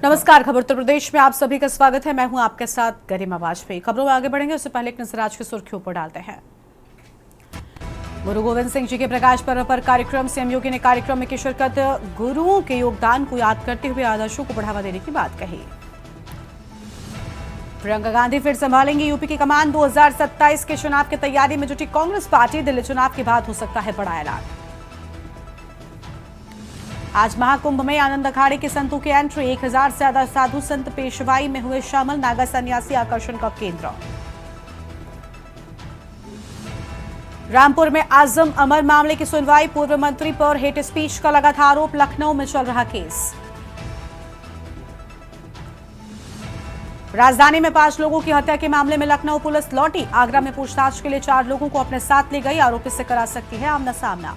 नमस्कार। खबर उत्तर प्रदेश में आप सभी का स्वागत है। मैं हूं आपके साथ गरिमा वाजपेयी। खबरों में आगे बढ़ेंगे उससे पहले एक नजर आज की सुर्खियों पर डालते हैं। गुरु गोविंद सिंह जी के प्रकाश पर्व पर कार्यक्रम। सीएम योगी ने कार्यक्रम में की शिरकत। गुरुओं के योगदान को याद करते हुए आदर्शों को बढ़ावा देने की बात कही। प्रियंका गांधी फिर संभालेंगी यूपी की कमान। 2027 के चुनाव की तैयारी में जुटी कांग्रेस पार्टी। दिल्ली चुनाव के बाद हो सकता है बड़ा ऐलान। आज महाकुंभ में आनंद अखाड़े के संतों की एंट्री। 1000 से ज्यादा साधु संत पेशवाई में हुए शामिल। नागा सन्यासी आकर्षण का केंद्र। रामपुर में आजम अमर मामले की सुनवाई। पूर्व मंत्री पर हेट स्पीच का लगा था आरोप। लखनऊ में चल रहा केस। राजधानी में 5 लोगों की हत्या के मामले में लखनऊ पुलिस लौटी। आगरा में पूछताछ के लिए 4 लोगों को अपने साथ ले गई। आरोपी से करा सकती है आमना सामना।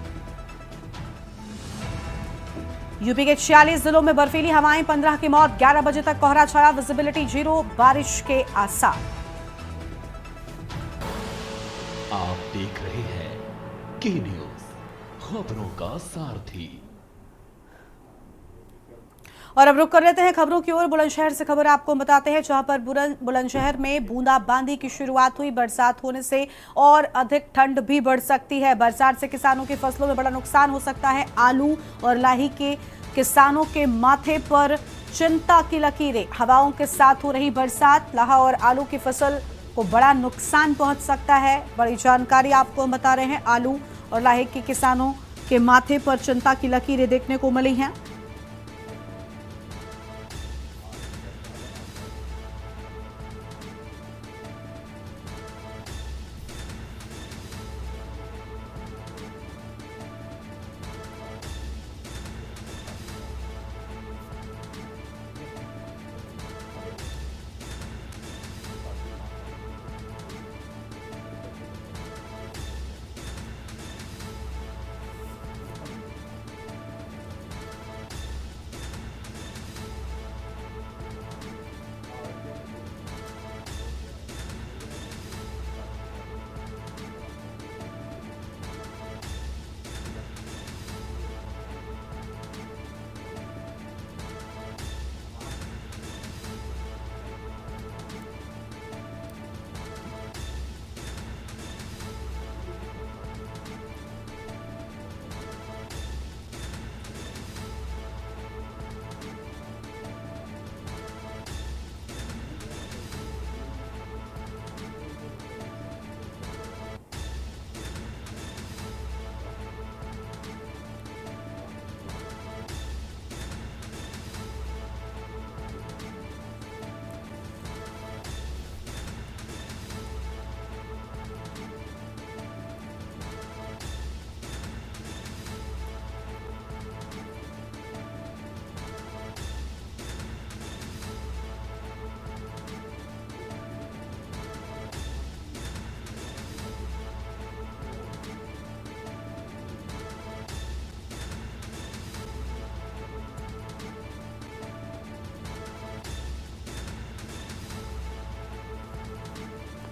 यूपी के 46 जिलों में बर्फीली हवाएं। 15 की मौत। 11 बजे तक कोहरा छाया। विजिबिलिटी 0। बारिश के आसार। आप देख रहे हैं के न्यूज, खबरों का सारथी। और अब रुक कर लेते हैं खबरों की ओर। बुलंदशहर से खबर आपको बताते हैं, जहां पर बुलंदशहर में बूंदाबांदी की शुरुआत हुई। बरसात होने से और अधिक ठंड भी बढ़ सकती है। बरसात से किसानों की फसलों में बड़ा नुकसान हो सकता है। आलू और लाही के किसानों के माथे पर चिंता की लकीरें। हवाओं के साथ हो रही बरसात लाहा और आलू की फसल को बड़ा नुकसान पहुंच सकता है। बड़ी जानकारी आपको हम बता रहे हैं। आलू और लाही के किसानों के माथे पर चिंता की लकीरें देखने को मिली हैं।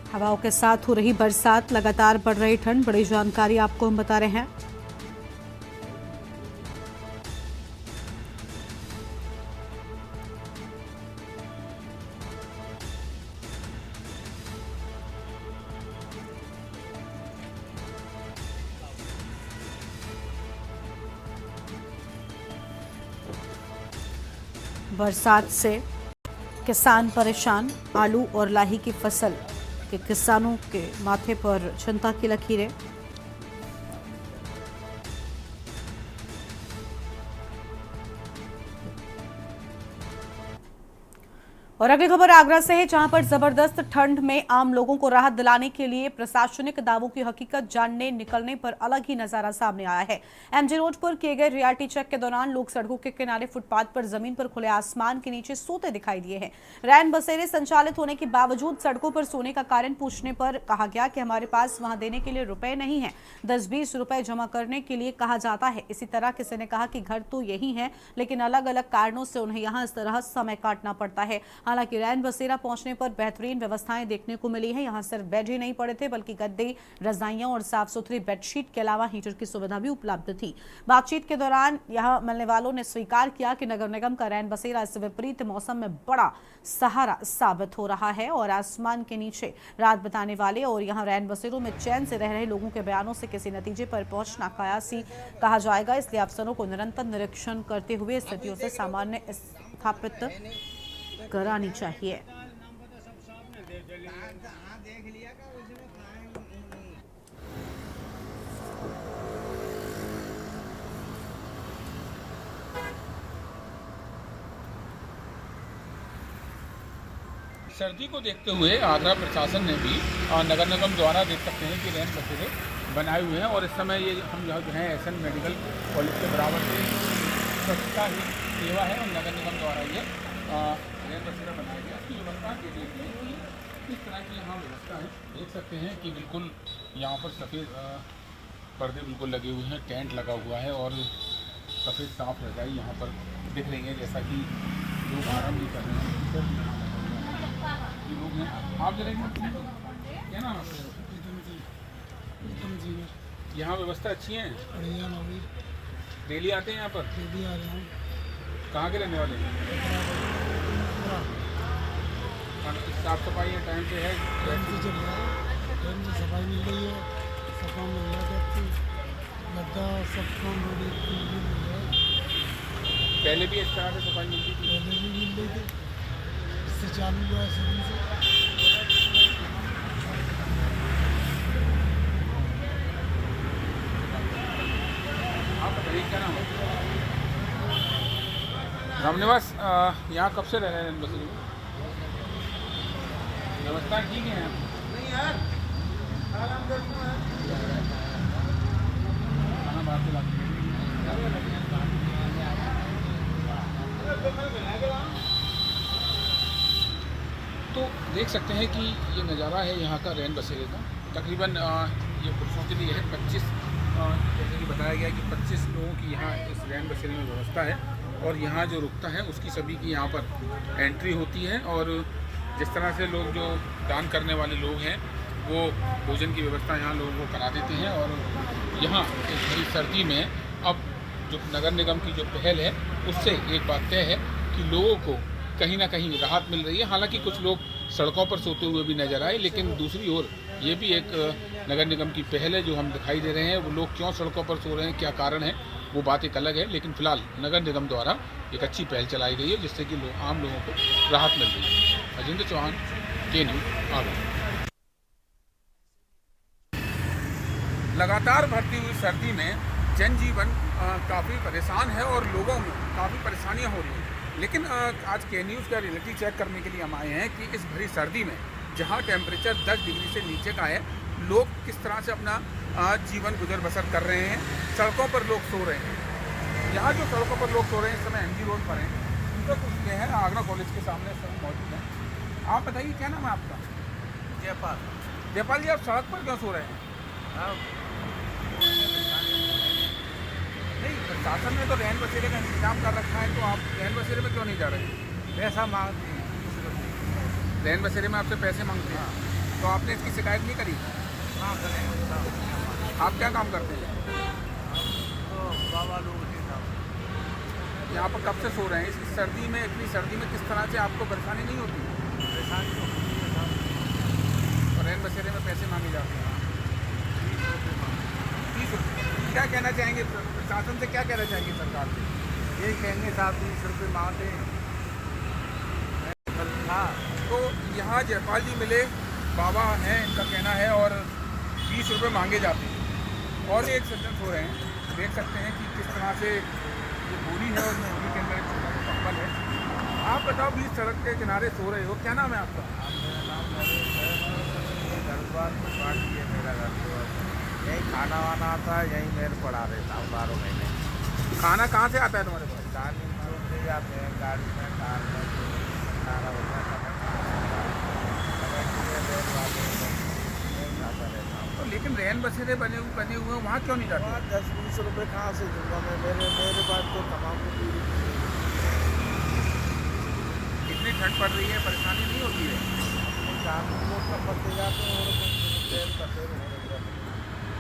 हवाओं के साथ हो रही बरसात, लगातार बढ़ रही ठंड, बड़ी जानकारी आपको हम बता रहे हैं। बरसात से किसान परेशान। आलू और लाही की फसल के किसानों के माथे पर चिंता की लकीरें। और अगली खबर आगरा से है, जहां पर जबरदस्त ठंड में आम लोगों को राहत दिलाने के लिए प्रशासनिक दावों की हकीकत जानने निकलने पर अलग ही नजारा सामने आया है। एमजी रोड पर किए गए रियलिटी चेक के दौरान लोग सड़कों के किनारे, फुटपाथ पर, जमीन पर, खुले आसमान के नीचे सोते दिखाई दिए हैं। रैन बसेरे संचालित होने के बावजूद सड़कों पर सोने का कारण पूछने पर कहा गया कि हमारे पास वहां देने के लिए रुपए नहीं है। 10-20 रुपए जमा करने के लिए कहा जाता है। इसी तरह किसी ने कहा कि घर तो यही है, लेकिन अलग अलग कारणों से उन्हें यहाँ इस तरह समय काटना पड़ता है। हालांकि रैन बसेरा पहुंचने पर बेहतरीन व्यवस्थाएं देखने को मिली है। यहाँ सिर्फ बेड ही नहीं पड़े थे बल्कि गद्दे, रजाइयां और साफ सुथरी बेडशीट के अलावा हीटर की सुविधा भी उपलब्ध थी। बातचीत के दौरान यहाँ मिलने वालों ने स्वीकार किया कि नगर निगम का रैन बसेरा इस विपरीत मौसम में बड़ा सहारा साबित हो रहा है और आसमान के नीचे रात बिताने वाले और यहाँ रैन बसेरों में चैन से रह रहे लोगों के बयानों से किसी नतीजे पर पहुंचना कयासी कहा जाएगा। इसलिए अफसरों को निरंतर निरीक्षण करते हुए स्थितियों से सामान्य स्थापित करानी चाहिए। सर्दी को देखते हुए आगरा प्रशासन ने भी नगर निगम द्वारा देख सकते हैं कि रैन बसेरे बनाए हुए हैं और इस समय ये हम जो है एसएन मेडिकल कॉलेज के बराबर से स्वच्छता ही सेवा है और नगर निगम द्वारा ये रैन बसेरा बनाया गया। इसकी व्यवस्था के लिए किस तरह की यहाँ व्यवस्था है देख सकते हैं कि बिल्कुल यहाँ पर सफ़ेद पर्दे बिल्कुल लगे हुए हैं, टेंट लगा हुआ है और सफ़ेद साफ रजाई यहाँ पर दिख रही है जैसा कि लोग आराम भी कर रहे हैं। लोग हैं आप जरा क्या नाम है? यहाँ व्यवस्था अच्छी है, डेली आते हैं यहाँ पर? कहाँ के रहने वाले हैं? साफ सफाई है टाइम से है? टाइम से सफाई मिल रही है, सब काम मिल रहा है, गद्दा सब काम मिल रहा है। पहले भी इस तरह से सफाई मिलती थी? पहले भी मिल रही थी, इससे चालू हुआ है सभी से। आप बताइए क्या नाम है? रामनिवास यहाँ कब से रह रहे हैं? बस व्यवस्था ठीक है यहाँ? नहीं यार, खाना बाहर से लाते हैं। तो देख सकते हैं कि ये नज़ारा है यहाँ का रैन बसेरे का। तकरीबन ये पुरुषों के लिए है 25, जैसे कि बताया गया कि 25 लोगों की यहाँ इस रैन बसेरे में व्यवस्था है और यहाँ जो रुकता है उसकी सभी की यहाँ पर एंट्री होती है और जिस तरह से लोग जो दान करने वाले लोग हैं वो भोजन की व्यवस्था यहाँ लोगों को करा देते हैं। और यहाँ इस बड़ी सर्दी में अब जो नगर निगम की जो पहल है उससे एक बात तय है कि लोगों को कहीं ना कहीं राहत मिल रही है। हालांकि कुछ लोग सड़कों पर सोते हुए भी नजर आए, लेकिन दूसरी ओर ये भी एक नगर निगम की पहल है जो हम दिखाई दे रहे हैं। वो लोग क्यों सड़कों पर सो रहे हैं, क्या कारण है, वो बात एक अलग है, लेकिन फिलहाल नगर निगम द्वारा एक अच्छी पहल चलाई गई है जिससे कि आम लोगों को राहत मिल रही है। अजिंक्य चौहान, के न्यूज़, आगरा। लगातार बढ़ती हुई सर्दी में जनजीवन काफ़ी परेशान है और लोगों में काफ़ी परेशानियां हो रही हैं। लेकिन आज के न्यूज़ का रियलिटी चेक करने के लिए हम आए हैं कि इस भरी सर्दी में जहां टेम्परेचर 10 डिग्री से नीचे का है, लोग किस तरह से अपना जीवन गुजर बसर कर रहे हैं। सड़कों पर लोग सो रहे हैं। यहाँ जो सड़कों पर लोग सो रहे हैं इस समय MG रोड पर हैं, उन पर कुछ हैं आगरा कॉलेज के सामने सब मौजूद हैं। आप बताइए क्या नाम है आपका? जयपाल। जयपाल जी, आप सड़क पर क्यों सो रहे हैं? नहीं, प्रशासन ने तो रैन बसेरे का इंतजाम कर रखा है, तो आप रैन बसेरे में क्यों नहीं जा रहे? पैसा मांगते हैं, रैन बसेरे में आपसे पैसे मांगते हैं, तो आपने इसकी शिकायत नहीं करी? हाँ करेंगे। आप क्या काम करते हैं? तो बाबा लोग यहाँ पर कब से सो रहे हैं? इस सर्दी में, इतनी सर्दी में किस तरह से आपको परेशानी नहीं होती? परेशानी तो होती है साहब। और रैन बसेरे में पैसे मांगे जाते हैं 30 रुपये। क्या कहना चाहेंगे प्रशासन से, क्या कहना चाहेंगे सरकार से? यही कहेंगे साहब 30 रुपये मांगते हैं। हाँ, तो यहाँ जयपाल जी मिले, बाबा हैं, इनका कहना है, और 20 रुपये मांगे जाते हैं। और एक सज्जन सो रहे हैं, देख सकते हैं कि किस तरह से ये बोरी है और बोरी के अंदर एक छोटा सा कंबल है। आप बताओ, बीच सड़क के किनारे सो रहे हो, क्या नाम है आपका? मेरा नाम घर बार पार्टी है मेरा घर। तो यहीं खाना वाना आता है, यहीं मेरे पड़ा रहता हूँ 12 महीने। खाना कहाँ से आता है तुम्हारे पास? गाड़ी में ले जाते हैं, गाड़ी में कार में खाना होता है, खाता रहता हूँ। तो लेकिन रैन बसेरे बने हुए हैं, वहाँ क्यों नहीं जाते? 10-20 रुपये कहाँ से दूंगा मैं? मेरे पास तो तमाम इतनी ठंड पड़ रही है, परेशानी नहीं होती है? ट्रांसपोर्ट का फंसते जाते हैं और तेल का तेल हो रहा है।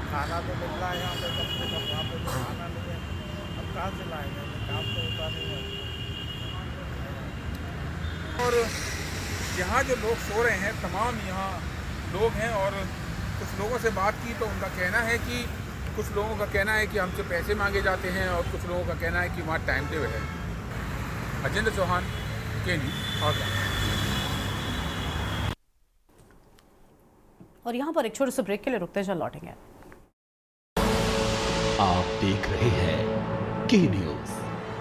खाना तो मिल रहा है यहाँ पे कम से कम, वहाँ पे तो खाना नहीं है। अब कहाँ से लाएंगे, काम तो होता नहीं है। और यहाँ जो लोग सो रहे हैं, तमाम यहाँ लोग हैं, और कुछ लोगों से बात की तो उनका कहना है कि कुछ लोगों का कहना है कि हमसे पैसे मांगे जाते हैं, और कुछ लोगों का कहना है कि वहाँ टाइम टेबल है। अजेंद्र चौहान, के न्यूज़, आगरा। और यहाँ पर एक छोटे से ब्रेक के लिए रुकते हैं, जल्द लौटेंगे। आप देख रहे हैं के न्यूज़,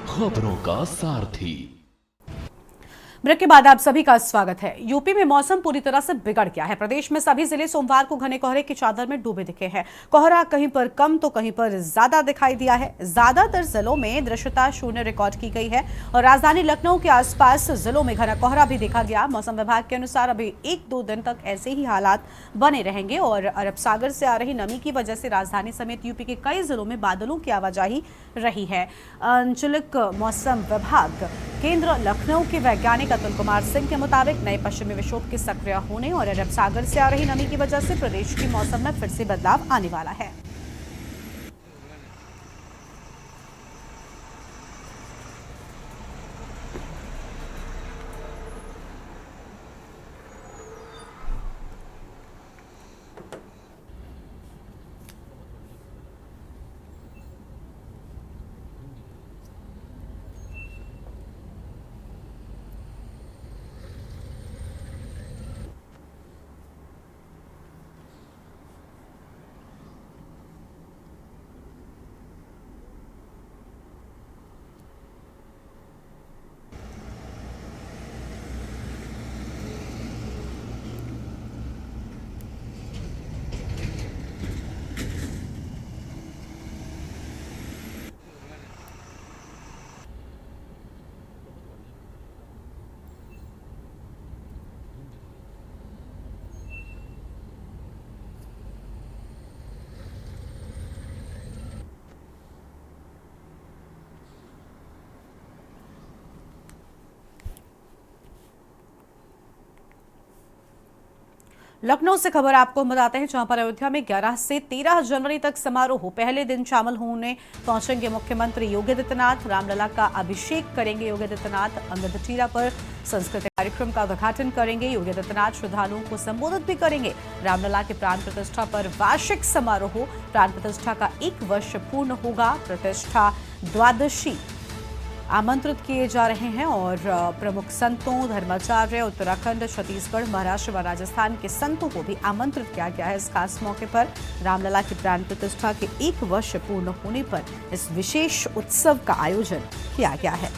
खबरों का सारथी। ब्रेक के बाद आप सभी का स्वागत है। यूपी में मौसम पूरी तरह से बिगड़ गया है। प्रदेश में सभी जिले सोमवार को घने कोहरे की चादर में डूबे दिखे हैं। कोहरा कहीं पर कम तो कहीं पर ज्यादा दिखाई दिया है। ज्यादातर जिलों में दृश्यता शून्य रिकॉर्ड की गई है और राजधानी लखनऊ के आसपास जिलों में घना कोहरा भी देखा गया। मौसम विभाग के अनुसार अभी 1-2 दिन तक ऐसे ही हालात बने रहेंगे और अरब सागर से आ रही नमी की वजह से राजधानी समेत यूपी के कई जिलों में बादलों की आवाजाही रही है। आंचलिक मौसम विभाग केंद्र लखनऊ के वैज्ञानिक अतुल कुमार सिंह के मुताबिक नए पश्चिमी विक्षोभ के सक्रिय होने और अरब सागर से आ रही नमी की वजह से प्रदेश के मौसम में फिर से बदलाव आने वाला है। लखनऊ से खबर आपको बताते हैं, जहां पर अयोध्या में 11 से 13 जनवरी तक समारोह। पहले दिन शामिल होने पहुंचेंगे मुख्यमंत्री योगी आदित्यनाथ। रामलला का अभिषेक करेंगे योगी आदित्यनाथ। अंगदटीरा पर सांस्कृतिक कार्यक्रम का उद्घाटन करेंगे योगी आदित्यनाथ। श्रद्धालुओं को संबोधित भी करेंगे। रामलला के प्राण प्रतिष्ठा पर वार्षिक समारोह। प्राण प्रतिष्ठा का 1 वर्ष पूर्ण होगा। प्रतिष्ठा द्वादशी आमंत्रित किए जा रहे हैं और प्रमुख संतों, धर्माचार्य, उत्तराखंड, छत्तीसगढ़, महाराष्ट्र व राजस्थान के संतों को भी आमंत्रित किया गया है। इस खास मौके पर रामलला की प्राण प्रतिष्ठा के 1 वर्ष पूर्ण होने पर इस विशेष उत्सव का आयोजन किया गया है।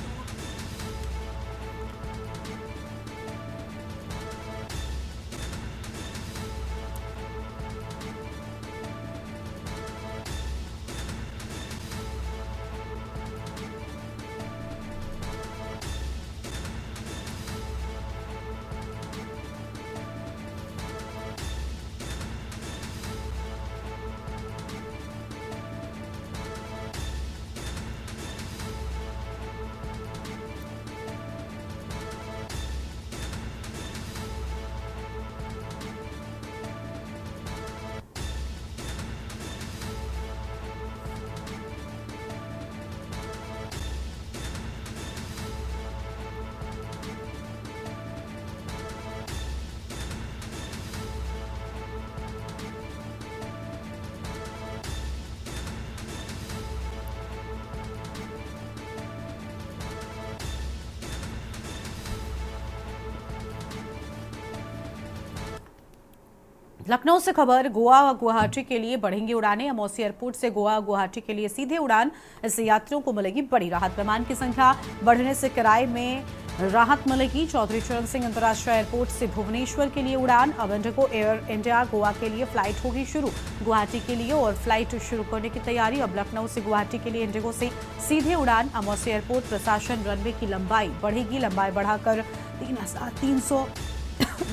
लखनऊ से खबर, गोवा व गुवाहाटी के लिए बढ़ेंगी उड़ानें। अमौसी एयरपोर्ट से गोवा गुवाहाटी के लिए सीधे उड़ान। इससे यात्रियों को मिलेगी बड़ी राहत। विमान की संख्या बढ़ने से किराए में राहत मिलेगी। चौधरी चरण सिंह अंतर्राष्ट्रीय एयरपोर्ट से भुवनेश्वर के लिए उड़ान। अब इंडिगो एयर इंडिया गोवा के लिए फ्लाइट होगी शुरू। गुवाहाटी के लिए और फ्लाइट शुरू करने की तैयारी। अब लखनऊ से गुवाहाटी के लिए इंडिगो से सीधे उड़ान। अमौसी एयरपोर्ट प्रशासन रनवे की लंबाई बढ़ेगी। लंबाई बढ़ाकर 3300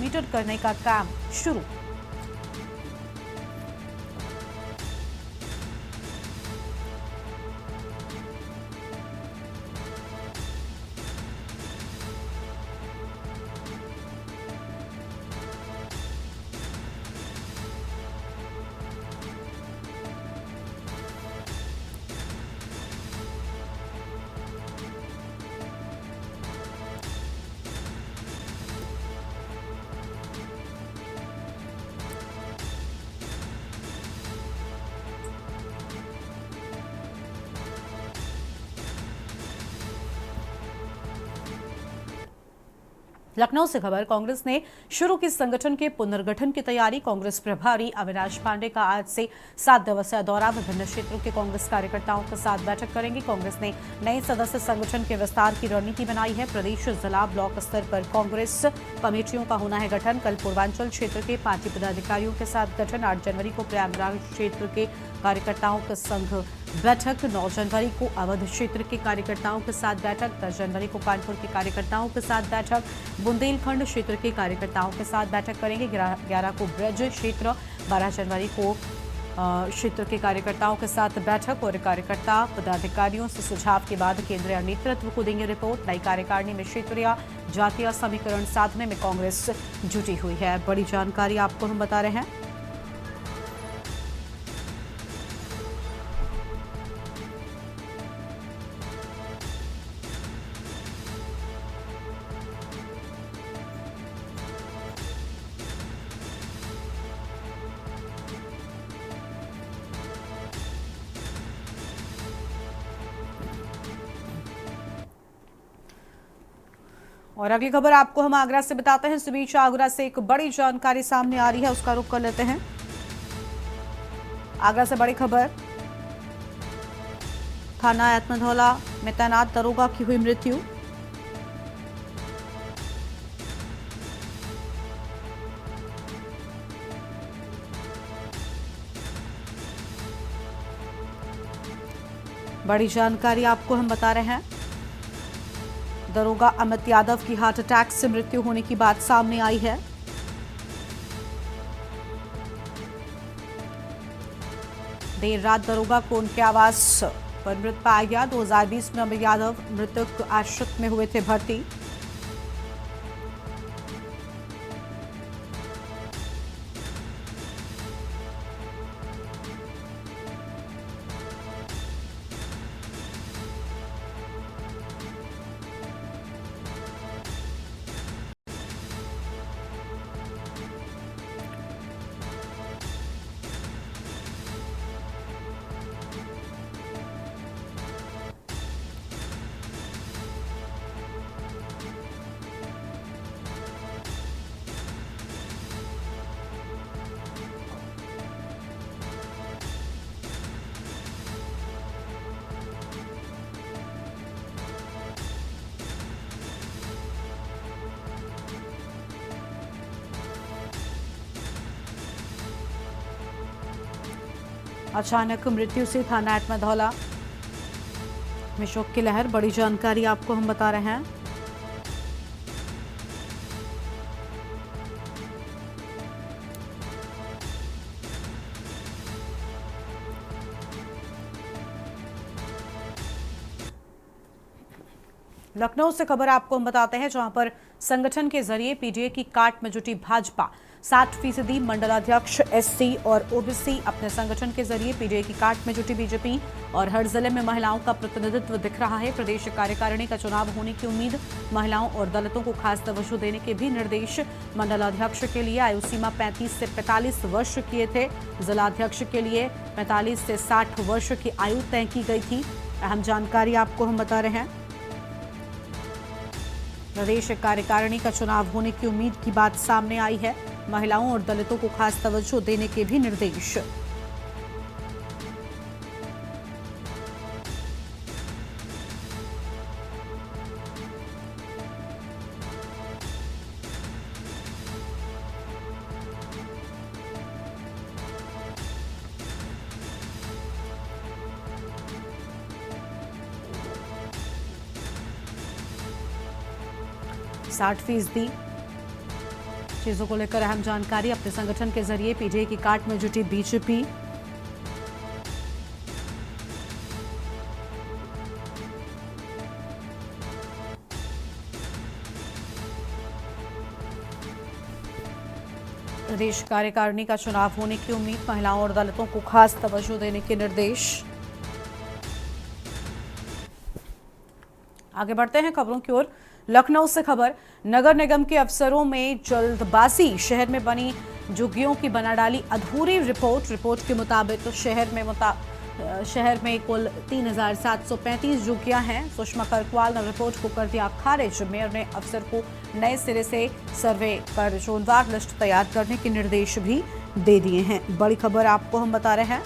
मीटर करने का काम शुरू। लखनऊ से खबर, कांग्रेस ने शुरू की संगठन के पुनर्गठन की तैयारी। कांग्रेस प्रभारी अविनाश पांडे का आज से 7 दिवसीय दौरा। विभिन्न क्षेत्रों के कांग्रेस कार्यकर्ताओं के साथ बैठक करेंगे। कांग्रेस ने नए सदस्य संगठन के विस्तार की रणनीति बनाई है। प्रदेश, जिला, ब्लॉक स्तर पर कांग्रेस कमेटियों का होना है गठन। कल पूर्वांचल क्षेत्र के पार्टी पदाधिकारियों के साथ गठन। 8 जनवरी को प्रयागराज क्षेत्र के कार्यकर्ताओं का संघ बैठक। 9 जनवरी को अवध क्षेत्र के कार्यकर्ताओं के साथ बैठक। 10 जनवरी को कानपुर के कार्यकर्ताओं के साथ बैठक। बुंदेलखंड क्षेत्र के कार्यकर्ताओं के साथ बैठक करेंगे। 11 को ब्रज क्षेत्र। 12 जनवरी को क्षेत्र के कार्यकर्ताओं के साथ बैठक और कार्यकर्ता पदाधिकारियों से सुझाव के बाद केंद्रीय नेतृत्व को देंगे रिपोर्ट। नई कार्यकारिणी में क्षेत्रीय जातीय समीकरण साधने में कांग्रेस जुटी हुई है। बड़ी जानकारी आपको हम बता रहे हैं। और अगली खबर आपको हम आगरा से बताते हैं। इस बीच आगरा से एक बड़ी जानकारी सामने आ रही है, उसका रुख कर लेते हैं। आगरा से बड़ी खबर, थाना एतमधौला में तैनात दरोगा की हुई मृत्यु। बड़ी जानकारी आपको हम बता रहे हैं। दरोगा अमित यादव की हार्ट अटैक से मृत्यु होने की बात सामने आई है। देर रात दरोगा को उनके आवास पर मृत पाया गया। 2020 में अमित यादव मृतक आश्रित में हुए थे भर्ती। अचानक मृत्यु से थाना एतमधौला में शोक की लहर। बड़ी जानकारी आपको हम बता रहे हैं। लखनऊ से खबर आपको हम बताते हैं, जहां पर संगठन के जरिए पीडीए की काट में जुटी भाजपा। 60% मंडलाध्यक्ष एससी और ओबीसी अपने संगठन के जरिए पीडीए की काट में जुटी बीजेपी। और हर जिले में महिलाओं का प्रतिनिधित्व दिख रहा है। प्रदेश कार्यकारिणी का चुनाव होने की उम्मीद। महिलाओं और दलितों को खास तवज्जो देने के भी निर्देश। मंडलाध्यक्ष के लिए आयु सीमा 35 से 45 वर्ष किए थे। जिलाध्यक्ष के लिए 45 से 60 वर्ष की आयु तय की गई थी। अहम जानकारी आपको हम बता रहे हैं। प्रदेश कार्यकारिणी का चुनाव होने की उम्मीद की बात सामने आई है। महिलाओं और दलितों को खास तवज्जो देने के भी निर्देश। साठ फीसदी चीजों को लेकर अहम जानकारी। अपने संगठन के जरिए पीडीए की काट में जुटी बीजेपी। प्रदेश कार्यकारिणी का चुनाव होने की उम्मीद। महिलाओं और दलितों को खास तवज्जो देने के निर्देश। आगे बढ़ते हैं खबरों की ओर। लखनऊ से खबर, नगर निगम के अफसरों में जल्दबाजी। शहर में बनी झुग्गियों की बना डाली अधूरी रिपोर्ट। रिपोर्ट के मुताबिक शहर में शहर में कुल 3,735 झुग्गियां हैं। सुषमा करकवाल ने रिपोर्ट को कर दिया खारिज। मेयर ने अफसर को नए सिरे से सर्वे कर जोनवार लिस्ट तैयार करने के निर्देश भी दे दिए हैं। बड़ी खबर आपको हम बता रहे हैं।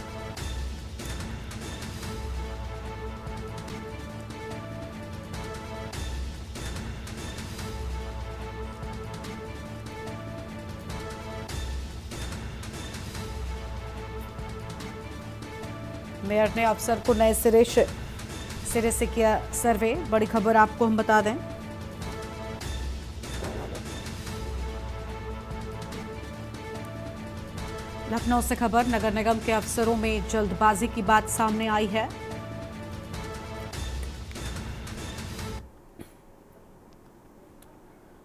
मेयर ने अफसर को नए सिरे से किया सर्वे। बड़ी खबर आपको हम बता दें। लखनऊ से खबर, नगर निगम के अफसरों में जल्दबाजी की बात सामने आई है।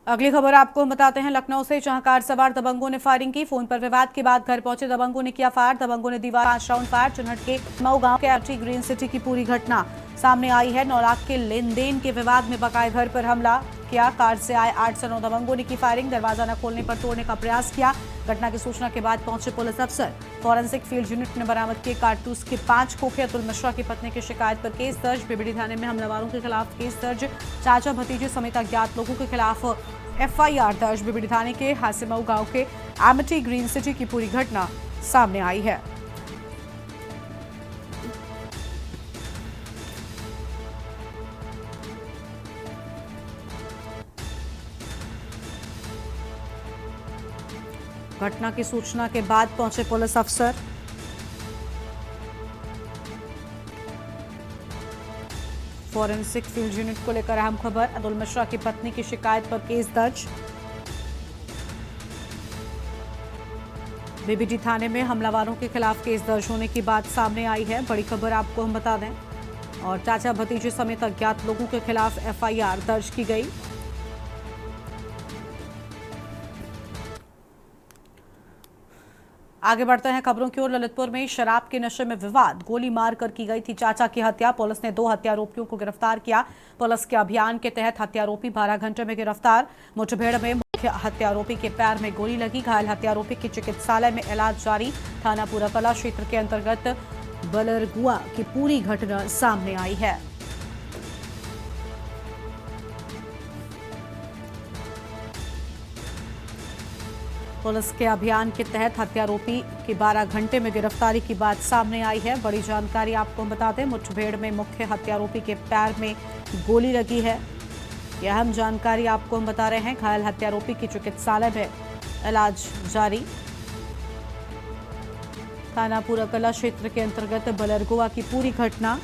अगली खबर आपको हम बताते हैं लखनऊ से, जहां कार सवार दबंगों ने फायरिंग की। फोन पर विवाद के बाद घर पहुंचे दबंगों ने किया फायर। दबंगों ने दीवार 5 राउंड फायर। चुनहट के मऊ गांव के एमटी ग्रीन सिटी की पूरी घटना सामने आई है। 9 लाख के लेन देन के विवाद में बकाए घर पर हमला किया। कार से आए 8 से 9 दबंगों ने की फायरिंग। दरवाजा न खोलने पर तोड़ने का प्रयास किया। घटना की सूचना के बाद पहुंचे पुलिस अफसर। फॉरेंसिक फील्ड यूनिट ने बरामद किए कारतूस के 5 खोखे। अतुल मिश्रा की पत्नी की शिकायत पर केस दर्ज। बीबीडी थाने में हमलावरों के खिलाफ केस दर्ज। चाचा भतीजे समेत अज्ञात लोगों के खिलाफ एफआईआर दर्ज। बीबीडी थाने के हासिमऊ गांव के एमिटी ग्रीन सिटी की पूरी घटना सामने आई है। घटना की सूचना के बाद पहुंचे पुलिस अफसर। फॉरेंसिक फील्ड यूनिट को लेकर अहम खबर। अतुल मिश्रा की पत्नी की शिकायत पर केस दर्ज। बीबीडी थाने में हमलावरों के खिलाफ केस दर्ज होने की बात सामने आई है। बड़ी खबर आपको हम बता दें। और चाचा भतीजे समेत अज्ञात लोगों के खिलाफ एफआईआर दर्ज की गई। आगे बढ़ते हैं खबरों की ओर। ललितपुर में शराब के नशे में विवाद, गोली मारकर की गई थी चाचा की हत्या। पुलिस ने 2 हत्यारोपियों को गिरफ्तार किया। पुलिस के अभियान के तहत हत्यारोपी 12 घंटे में गिरफ्तार। मुठभेड़ में मुख्य हत्यारोपी के पैर में गोली लगी। घायल हत्यारोपी की चिकित्सालय में इलाज जारी। थाना पूरा कला क्षेत्र के अंतर्गत बलरगुआ की पूरी घटना सामने आई है। पुलिस के अभियान के तहत हत्यारोपी की 12 घंटे में गिरफ्तारी की बात सामने आई है। बड़ी जानकारी आपको बता दें। मुठभेड़ में मुख्य हत्यारोपी के पैर में गोली लगी है। यह अहम जानकारी आपको हम बता रहे हैं। घायल हत्यारोपी की चिकित्सालय में इलाज जारी। थाना पूरा कला क्षेत्र के अंतर्गत बलरगुआ की पूरी घटना।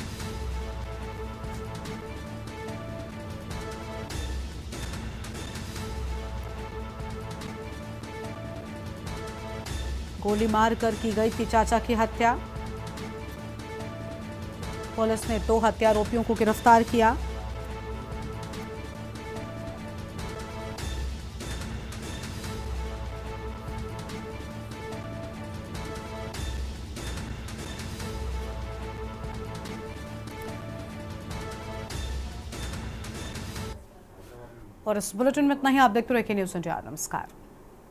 गोली मारकर की गई थी चाचा की हत्या। पुलिस ने 2 हत्यारोपियों को गिरफ्तार किया। और इस बुलेटिन में इतना ही। आप देखते रहिए न्यूज़ इंडिया। नमस्कार।